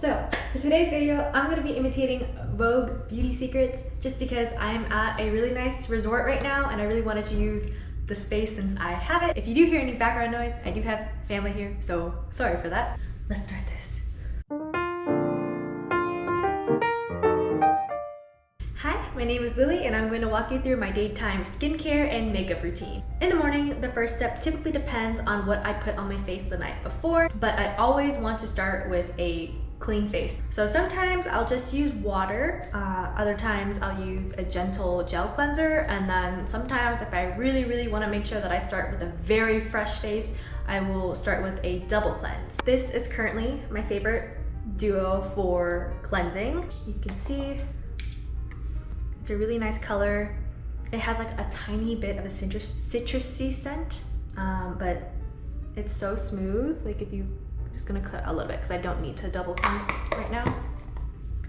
So for today's video, I'm going to be imitating Vogue Beauty Secrets just because I'm at a really nice resort right now and I really wanted to use the space since I have it. If you do hear any background noise, I do have family here, so sorry for that. Let's start this. Hi, my name is Lily and I'm going to walk you through my daytime skincare and makeup routine. In the morning, the first step typically depends on what I put on my face the night before, but I always want to start with a clean face. So sometimes I'll just use water, other times I'll use a gentle gel cleanser, and then sometimes if I really want to make sure that I start with a very fresh face, I will start with a double cleanse. This is currently my favorite duo for cleansing. You can see it's a really nice color. It has like a tiny bit of a citrusy scent, but it's so smooth. Like if you, I'm just gonna cut a little bit because I don't need to double cleanse right now.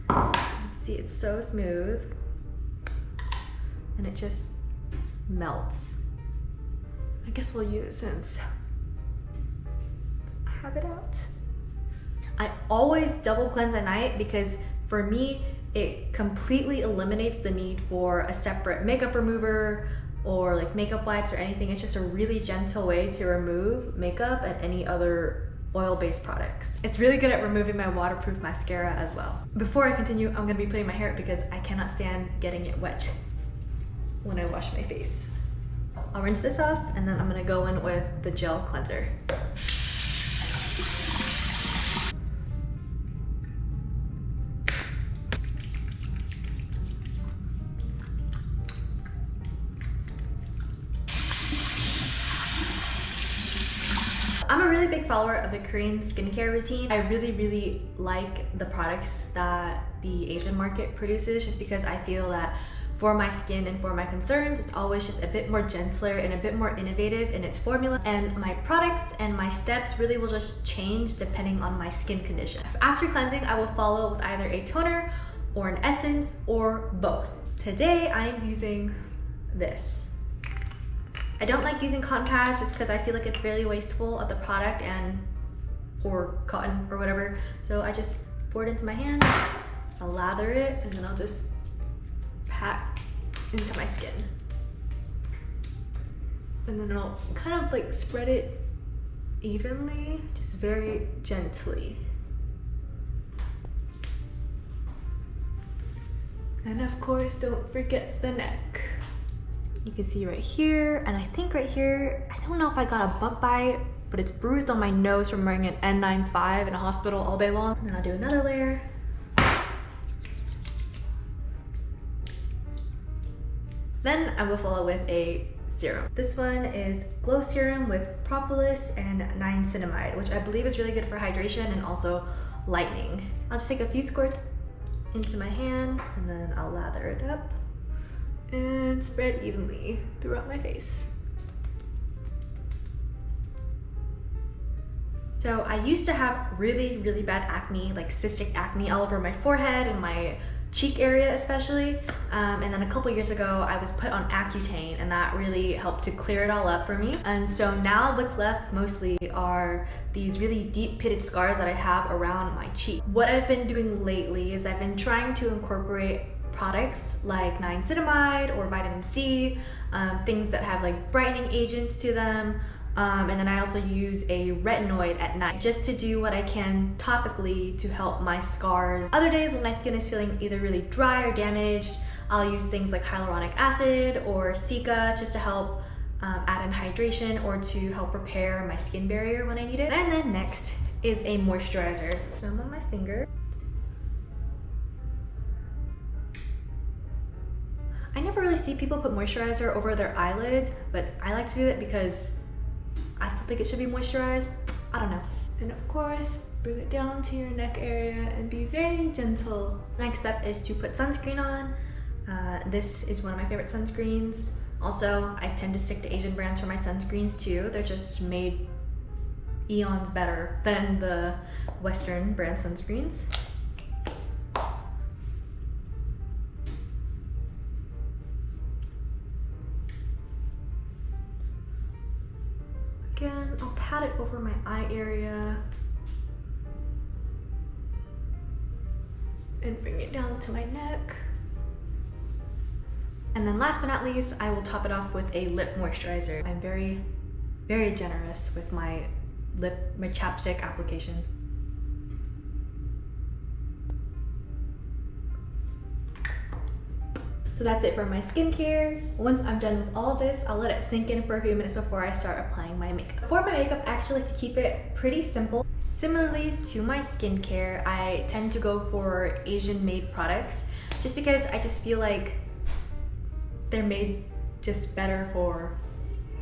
You see, it's so smooth and it just melts. I guess we'll use it since I have it out. I always double cleanse at night because for me, it completely eliminates the need for a separate makeup remover or like makeup wipes or anything. It's just a really gentle way to remove makeup and any other oil-based products. It's really good at removing my waterproof mascara as well. Before I continue, I'm gonna be putting my hair up because I cannot stand getting it wet when I wash my face. I'll rinse this off and then I'm gonna go in with the gel cleanser. I'm a really big follower of the Korean skincare routine. I really like the products that the Asian market produces just because I feel that for my skin and for my concerns, it's always just a bit more gentler and a bit more innovative in its formula. And my products and my steps really will just change depending on my skin condition. After cleansing, I will follow with either a toner or an essence or both. Today, I am using this. I don't like using cotton pads just because I feel like it's really wasteful of the product or cotton or whatever. So I just pour it into my hand, I'll lather it, and then I'll just pat into my skin. And then I'll kind of like spread it evenly, just very gently. And of course, don't forget the neck. You can see right here, and I think right here, I don't know if I got a bug bite, but it's bruised on my nose from wearing an N95 in a hospital all day long. And then I'll do another layer. Then I will follow with a serum. This one is Glow Serum with propolis and niacinamide, which I believe is really good for hydration and also lightening. I'll just take a few squirts into my hand, and then I'll lather it up and spread evenly throughout my face. So I used to have really bad acne, like cystic acne all over my forehead and my cheek area especially. And then a couple years ago, I was put on Accutane and that really helped to clear it all up for me. And so now what's left mostly are these really deep pitted scars that I have around my cheek. What I've been doing lately is I've been trying to incorporate products like niacinamide or vitamin C, things that have like brightening agents to them. And then I also use a retinoid at night just to do what I can topically to help my scars. Other days when my skin is feeling either really dry or damaged, I'll use things like hyaluronic acid or Cica just to help add in hydration or to help repair my skin barrier when I need it. And then next is a moisturizer. Some on my finger. I never really see people put moisturizer over their eyelids, but I like to do it because I still think it should be moisturized. I don't know. And of course, bring it down to your neck area and be very gentle. Next step is to put sunscreen on. This is one of my favorite sunscreens. Also, I tend to stick to Asian brands for my sunscreens too. They're just made eons better than the Western brand sunscreens. Again, I'll pat it over my eye area. and bring it down to my neck. And then last but not least, I will top it off with a lip moisturizer. I'm very, very generous with my chapstick application. So that's it for my skincare. Once I'm done with all of this, I'll let it sink in for a few minutes before I start applying my makeup. For my makeup, I actually like to keep it pretty simple. Similarly to my skincare, I tend to go for Asian-made products just because I just feel like they're made just better for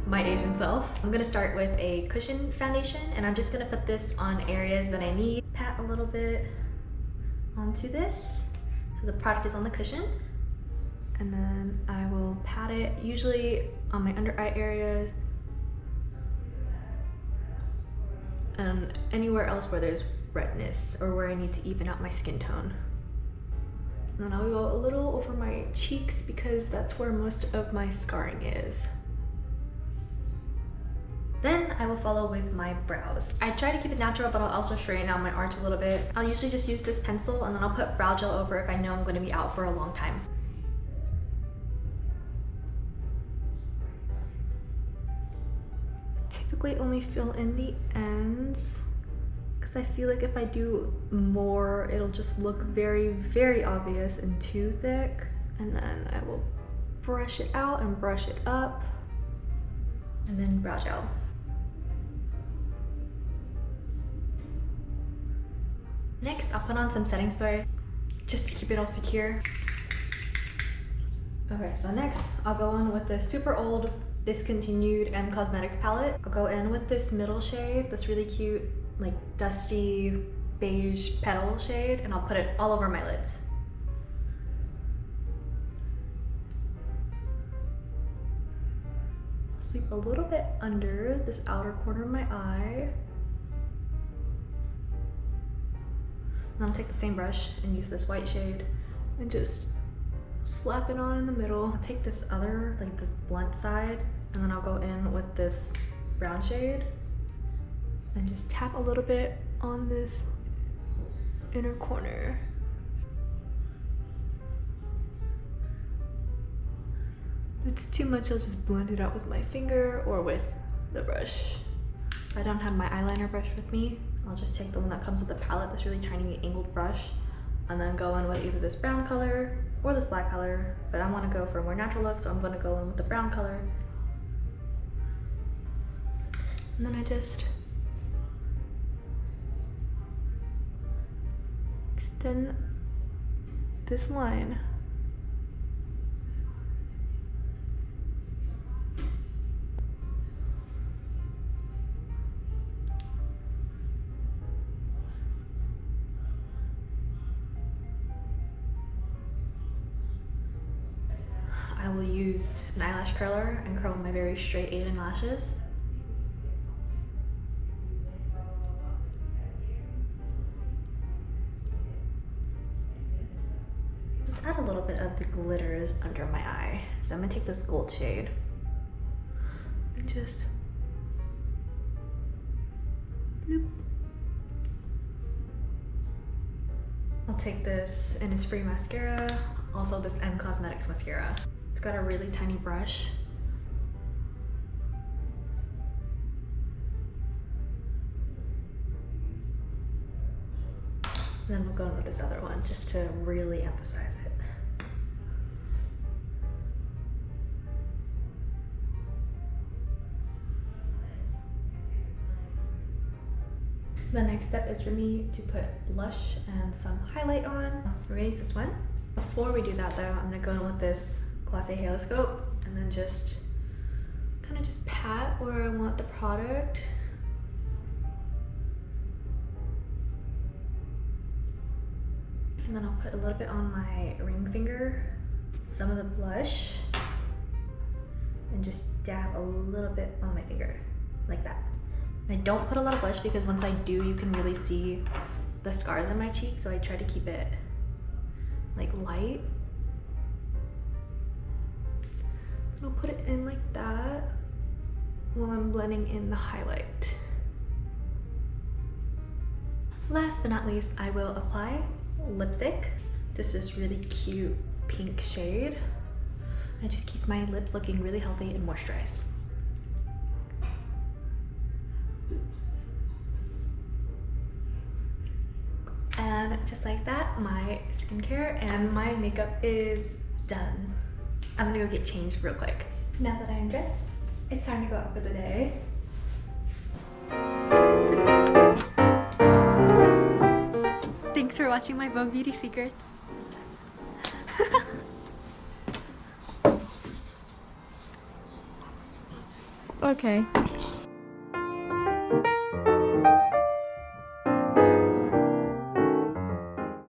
my Asian self. I'm gonna start with a cushion foundation, and I'm just gonna put this on areas that I need. Pat a little bit onto this so the product is on the cushion. And then I will pat it usually on my under eye areas and anywhere else where there's redness or where I need to even out my skin tone. And then I'll go a little over my cheeks because that's where most of my scarring is. Then I will follow with my brows. I try to keep it natural, but I'll also straighten out my arch a little bit. I'll usually just use this pencil and then I'll put brow gel over if I know I'm going to be out for a long time. Typically only fill in the ends because I feel like if I do more, it'll just look very, very obvious and too thick. And then I will brush it out and brush it up. And then brow gel. Next, I'll put on some setting spray just to keep it all secure. Okay, so next I'll go on with the super old discontinued M Cosmetics palette. I'll go in with this middle shade, this really cute, like dusty beige petal shade, and I'll put it all over my lids. Sweep a little bit under this outer corner of my eye. And I'll take the same brush and use this white shade and just slap it on in the middle. I'll take this other, like this blunt side, and then I'll go in with this brown shade and just tap a little bit on this inner corner. If it's too much, I'll just blend it out with my finger or with the brush. If I don't have my eyeliner brush with me, I'll just take the one that comes with the palette, this really tiny angled brush, and then go in with either this brown color or this black color, but I want to go for a more natural look, so I'm going to go in with the brown color. And then I just extend this line. I will use an eyelash curler and curl my very straight Asian lashes. Let's add a little bit of the glitters under my eye. So I'm gonna take this gold shade and just bloop. I'll take this Innisfree mascara, also this M Cosmetics mascara. It's got a really tiny brush. And then we'll go in with this other one just to really emphasize it. The next step is for me to put blush and some highlight on. We're gonna use this one. Before we do that though, I'm gonna go in with this Glossy Halo Scope and then just kind of just pat where I want the product. And then I'll put a little bit on my ring finger, some of the blush, and just dab a little bit on my finger, like that. I don't put a lot of blush because once I do, you can really see the scars on my cheek, so I try to keep it like light. So I'll put it in like that while I'm blending in the highlight. Last but not least, I will apply lipstick. This is really cute pink shade. It just keeps my lips looking really healthy and moisturized. And just like that, my skincare and my makeup is done. I'm gonna go get changed real quick. Now that I'm dressed, it's time to go out for the day. Thanks for watching my VOGUE Beauty Secrets. Okay.